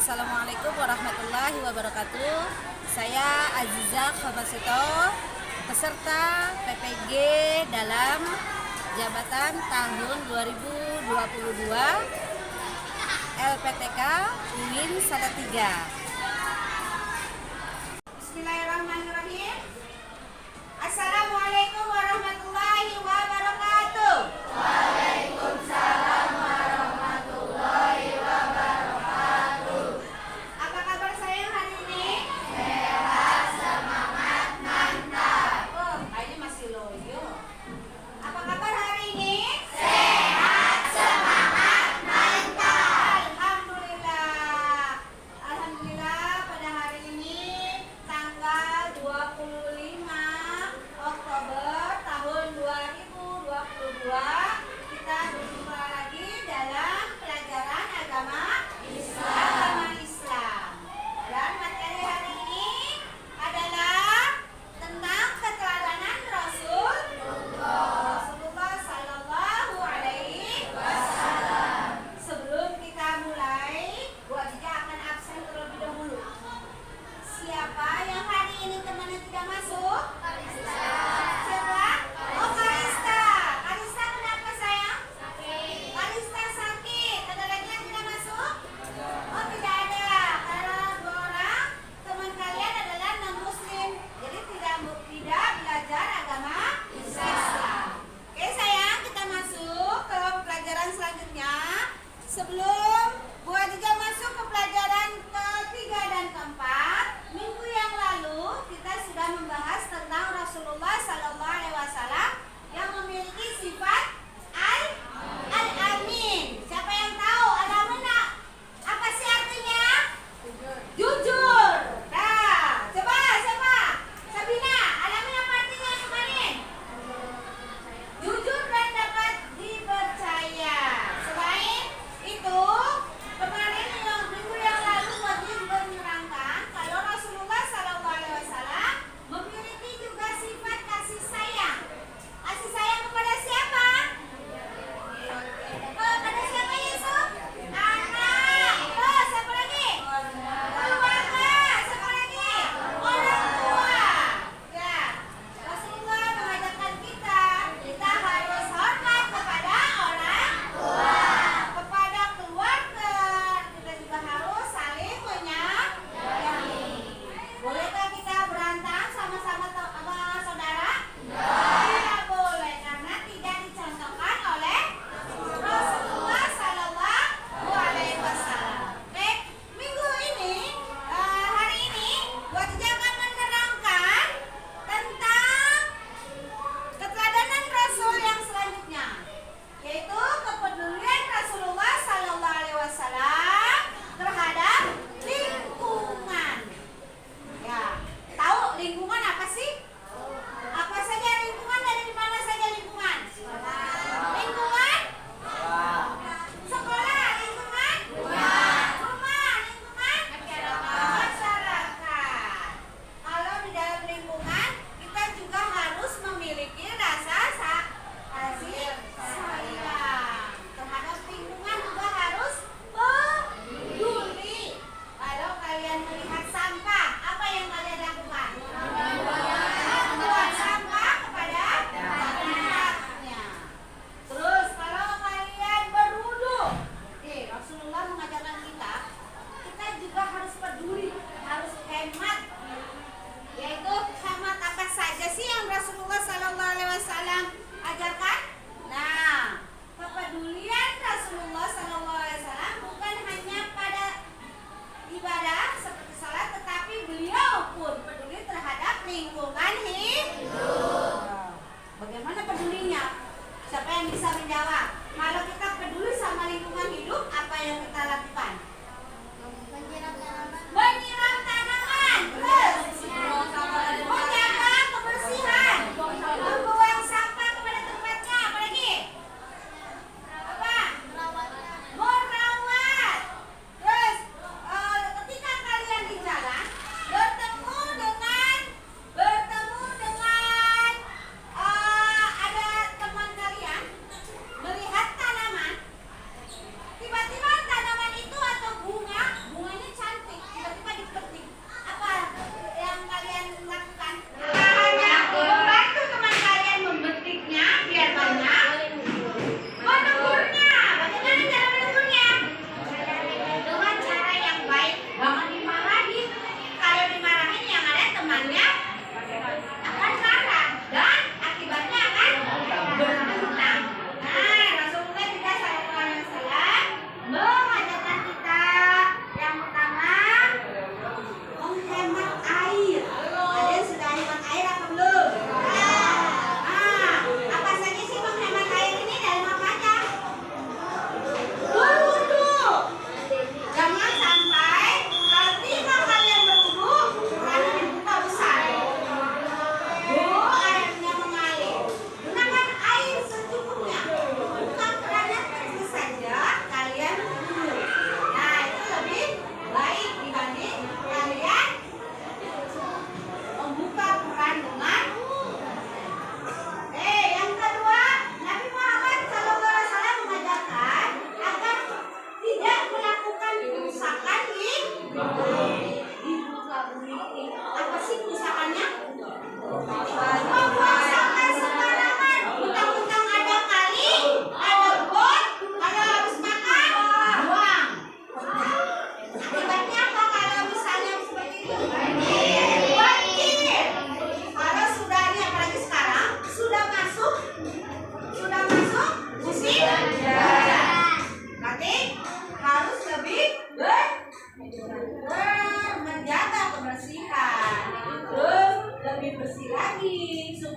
Assalamualaikum warahmatullahi wabarakatuh. Saya Aziza Khamasito, peserta PPG dalam jabatan tahun 2022 LPTK UIN Salatiga. Bismillahirrahmanirrahim. Assalamualaikum warahmatullahi wabarakatuh. Waalaikumsalam warahmatullahi wabarakatuh. Apa kabar saya hari ini? Sehat, semangat, mantap. Oh, kayaknya masih loyo. Apa kabar hari ini? Sehat, semangat, mantap. Alhamdulillah. Alhamdulillah pada hari ini tanggal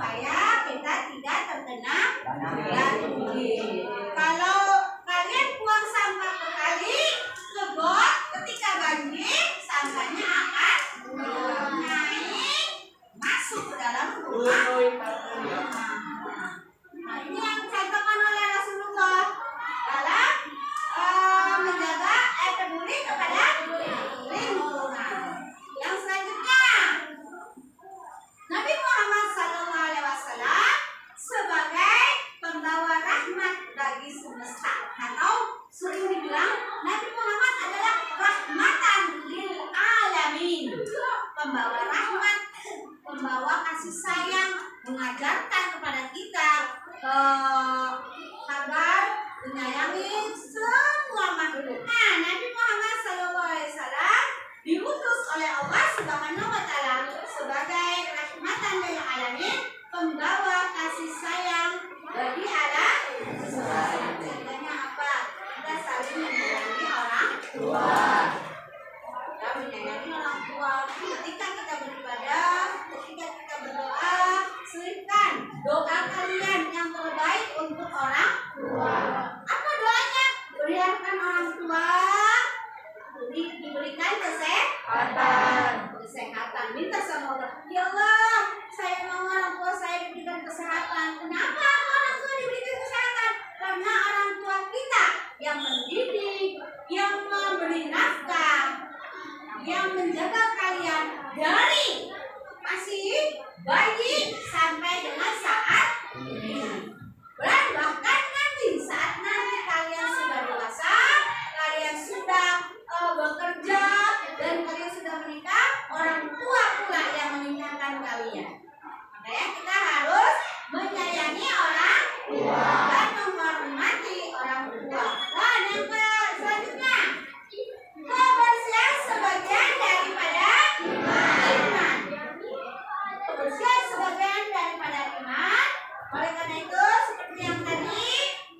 supaya kita tidak terkena banjir. Kalau kalian buang sampah ke kali, ke got, ketika banjir, sampahnya akan naik masuk ke dalam rumah. Nah, ini yang dicontohkan oleh Rasulullah dalam menjaga peduli kepada lingkungan. Yang selanjutnya, Nabi Muhammad SAW sebagai pembawa rahmat bagi semesta, atau sering dibilang Nabi Muhammad adalah rahmatan lil alamin, pembawa rahmat, pembawa kasih sayang, mengajarkan kepada kita agar menyayangi semua makhluk. Nah, Nabi Muhammad SAW diutus oleh Allah Subhanahu wa Ta'ala sebagai rahmatan lil alamin, pembawa kasih sayang bagi alam semesta. Contohnya apa? Kita saling menyayangi orang tua. Kita menyayangi orang tua. Ketika kita beribadah, ketika kita berdoa, selipkan doa kalian yang terbaik untuk orang tua. Apa doanya? Biarkan orang tua diberikan kesehatan. Minta sama Allah, ya Allah, saya mau orang tua saya diberikan kesehatan. Kenapa orang tua diberikan kesehatan? Karena orang tua kita yang mendidik, yang memberi nafkah, yang menjaga kalian dari masih bayi sampai dengan saat ini. Bahkan nanti saat nanti kalian sudah dewasa, kalian sudah bekerja, dan kalian sudah menikah, orang tua pula yang menikahkan kalian. Makanya kita harus menyayangi orang tua dan menghormati orang tua. Dan yang selanjutnya, kebersihan sebagian daripada iman. Kebersihan sebagian daripada iman. Oleh karena itu, seperti yang tadi,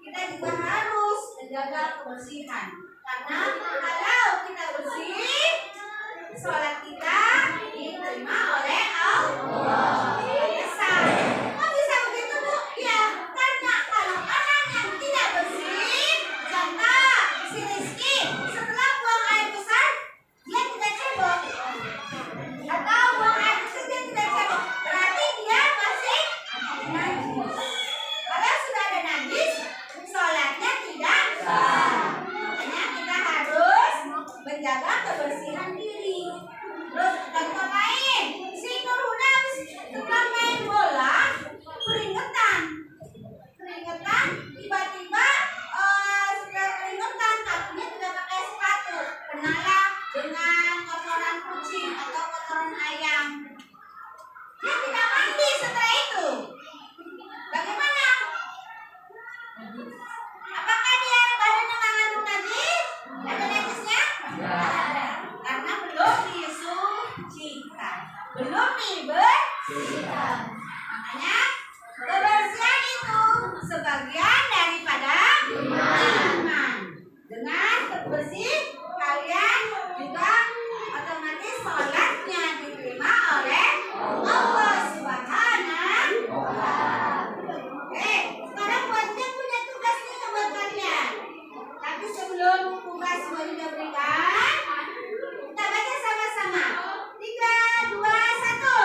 kita juga harus menjaga kebersihan. Karena kalau kita bersih, sholat kita diterima oleh Allah. Kok bisa begitu, Bu? Ya, karena kalau orang yang tidak bersih, contoh si Rizky, setelah buang air besar, dia tidak cebok. Atau buang air kecil dia tidak cebok. Berarti dia masih najis. Kalau sudah ada najis, sholatnya tidak sah. Makanya kita harus menjaga kebersihan diri. Terus contoh lain, si Nur Huda setelah main bola keringetan, tiba-tiba setelah keringetan kakinya tidak pakai sepatu, kenalah dengan kotoran kucing atau kotoran ayam. Dia tidak mandi setelah itu. Bagaimana? Apakah dia badannya mengandung najis? Ada najisnya? Karena belum disucikan, belum dibersihkan. Makanya kebersihan itu sebagian daripada iman. Dengan bersih kalian juga otomatis sholatnya diterima oleh Allah Subhanahu wa Ta'ala. Sekarang buatnya punya tugas nih buat kalian. Tapi sebelum tugas semuanya diberikan, kita baca sama-sama. 3, 2, 1.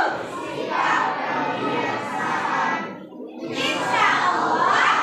Insya Allah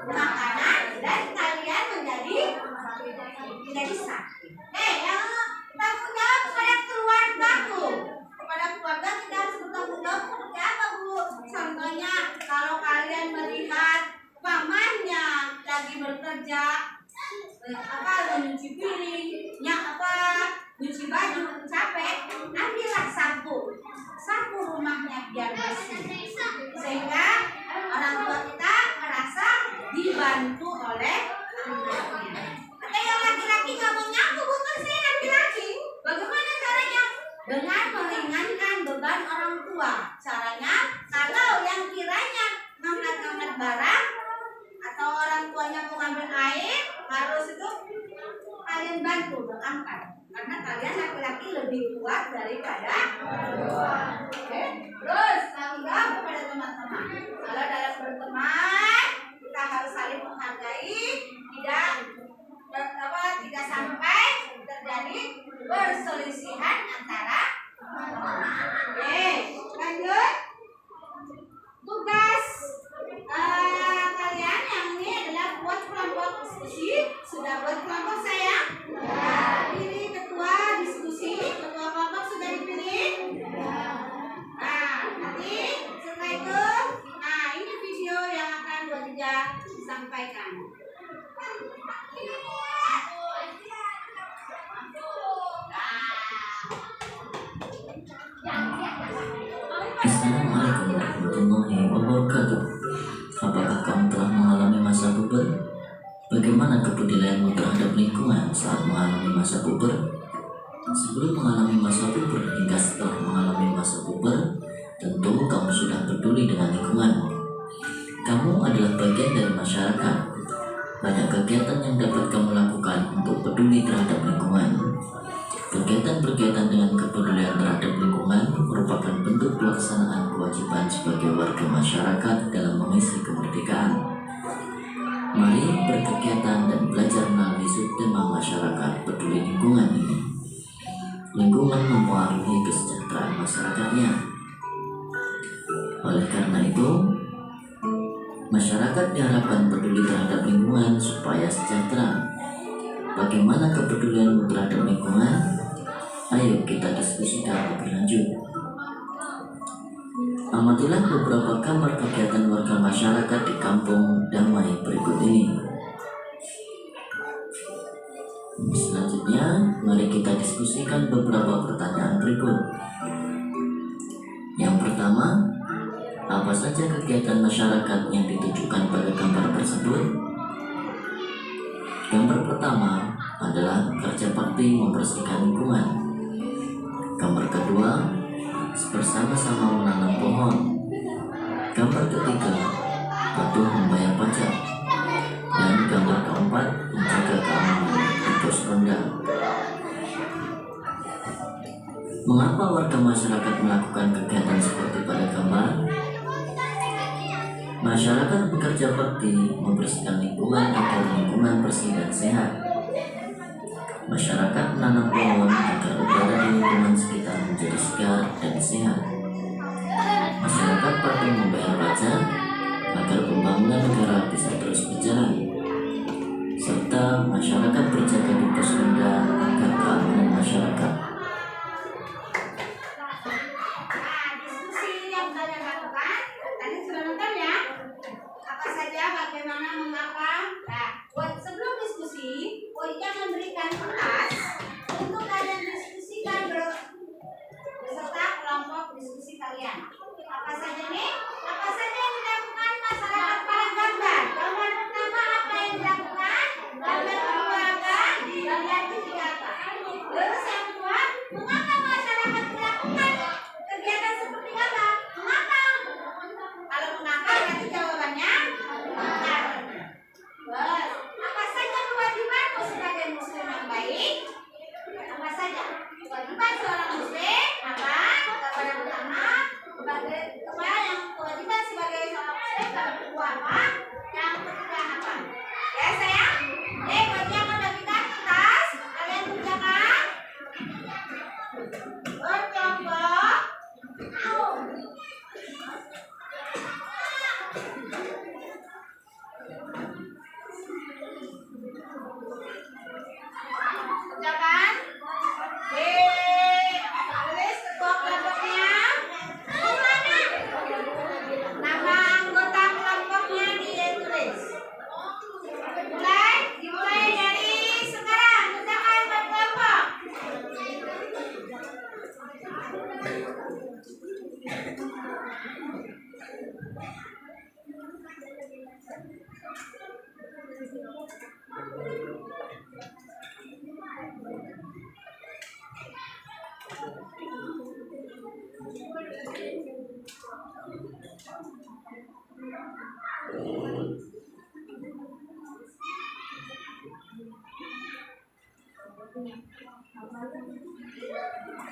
makanan dan kalian menjadi sakit. Yang tanggung jawab kepada keluargaku. Kepada keluarga kita harus bertanggung jawab seperti apa, Bu? Contohnya kalau kalian melihat pamannya lagi bekerja, mencuci piring, nyuci baju, capek, ambillah sapu rumahnya biar bersih, sehingga orang tua kita merasa dibantu oleh anaknya. Atau yang laki-laki nggak mau nyapu, bukan saya laki-laki, bagaimana caranya? Dengan meringankan beban orang tua. Caranya, kalau yang kiranya ngangkat-ngangkat barang atau orang tuanya mau ngambil air, harus itu kalian bantu angkat, karena kalian laki-laki lebih kuat daripada perempuan. Oke? Terus tanggung jawab kepada teman-teman. Kalau dalam berteman kita harus saling menghargai, tidak sampai terjadi perselisihan antara teman-teman. Oke, lanjut. Tugas kalian yang ini adalah buat kelompok diskusi. Sudah buat kelompok saya? Ya. Pilih ketua diskusi. Ketua kelompok sudah dipilih? Ya. Nah, nanti setelah itu, ini video yang akan Bu Hatija sampaikan. Assalamualaikum warahmatullahi wabarakatuh. Apakah kamu telah mengalami masa puber? Bagaimana kepedulianmu terhadap lingkungan saat mengalami masa puber? Sebelum mengalami masa puber hingga setelah mengalami masa puber, tentu kamu sudah peduli dengan lingkunganmu. Kamu adalah bagian dari masyarakat. Banyak kegiatan yang dapat kamu lakukan untuk peduli terhadap lingkungan. Kegiatan-kegiatan dengan kepedulian terhadap lingkungan merupakan bentuk pelaksanaan kewajiban sebagai warga masyarakat dalam mengisi kemerdekaan. Mari berkegiatan dan belajar melalui subtema masyarakat peduli lingkungan ini. Lingkungan mempengaruhi kesejahteraan masyarakatnya. Oleh karena itu, masyarakat diharapkan peduli terhadap lingkungan supaya sejahtera. Bagaimana kepedulianmu terhadap lingkungan? Ayo kita diskusikan lebih lanjut. Amatilah beberapa gambar kegiatan warga masyarakat di Kampung Damai berikut ini. Selanjutnya, mari kita diskusikan beberapa pertanyaan berikut. Yang pertama, apa saja kegiatan masyarakat yang ditujukan pada gambar tersebut? Gambar pertama adalah kerja bakti membersihkan lingkungan. Gambar kedua, bersama-sama menanam pohon. Gambar ketiga, patuh membayar pajak. Dan gambar keempat, menjaga keamanan di pos ronda. Mengapa warga masyarakat melakukan kegiatan seperti pada gambar? Masyarakat bekerja bakti membersihkan lingkungan agar lingkungan bersih dan sehat. Masyarakat menanam pohon agar udara di lingkungan sekitar menjadi segar dan sehat. Masyarakat patuh membayar pajak agar pembangunan negara bisa terus berjalan. Serta masyarakat berjaga di pos ronda agar keamanan masyarakat. Diskusi yang kalian lakukan tadi sudah nonton ya. Apa saja, bagaimana, mengapa. Sebelum diskusi, Ika memberikan kertas untuk kalian diskusikan beserta kelompok diskusi kalian. Apa saja nih? Apa saja yang dilakukan masyarakat pada gambar? Gambar pertama apa yang dilakukan? Gambar kedua apa? Gambar ketiga apa? Terus yang kedua, mengapa masyarakat melakukan kegiatan seperti apa? Mengapa? Kalau mengapa berarti jawabannya karena. Apa saja kewajibanmu sebagai muslim yang baik? Apa saja? Kewajiban seorang muslim apa? Kepada pertama, kewajiban sebagai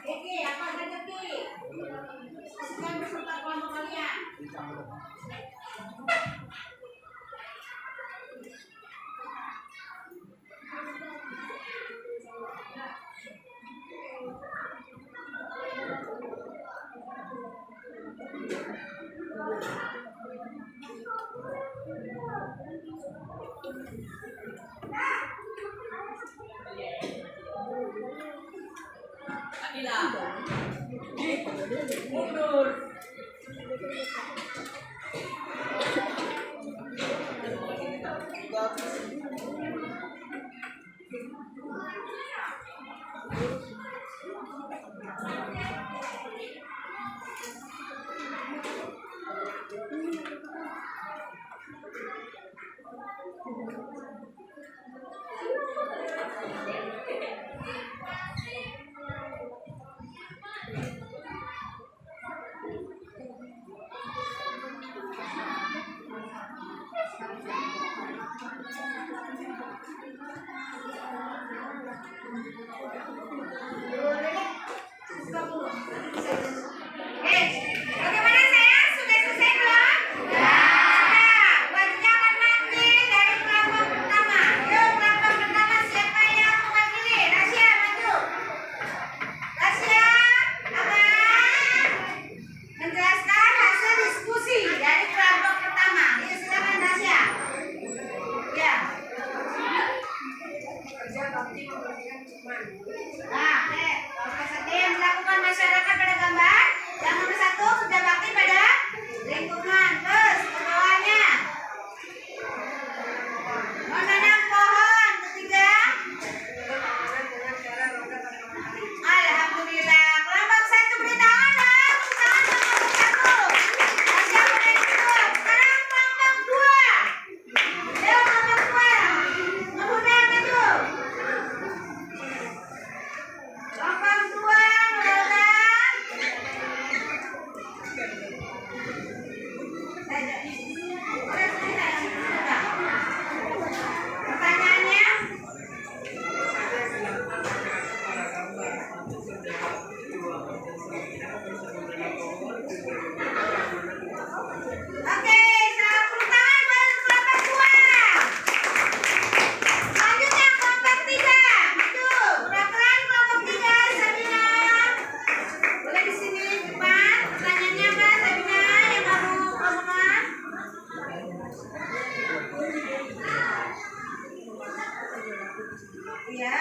Oke, apa saja Ki? Sekian beserta kelompok kalian. Bagaimana sayang? Sudah selesai belum? Sudah. Bajunya akan mandi dari kelompok pertama. Yuk, kelompok pertama siapa yang mewakili? Rasya, maju. Rasya, akan menjelaskan hasil diskusi dari kelompok pertama. Yuk, silakan Rasya. Ya. Nah, kelompok satu yang melakukan masyarakat pada gambar. Yang nomor 1 kerja bakti pada lingkungan. Terus ke bawahnya menanam pohon. Ketiga, alhamdulillah. Kelompok 1 beri tangan dong. Tepuk tangan kelompok 1. Masih boleh duduk. Sekarang kelompok 2. Ayo kelompok 2. Muda maju. Kelompok 2 menolak. Pertanyaannya, oke, tepuk tangan buat kelompok 2. Selanjutnya kelompok 3. Maju, pelan-pelan kelompok 3. Sabina, boleh di sini depan. Pertanyaannya apa, Sabina yang kamu kelompok? Iya.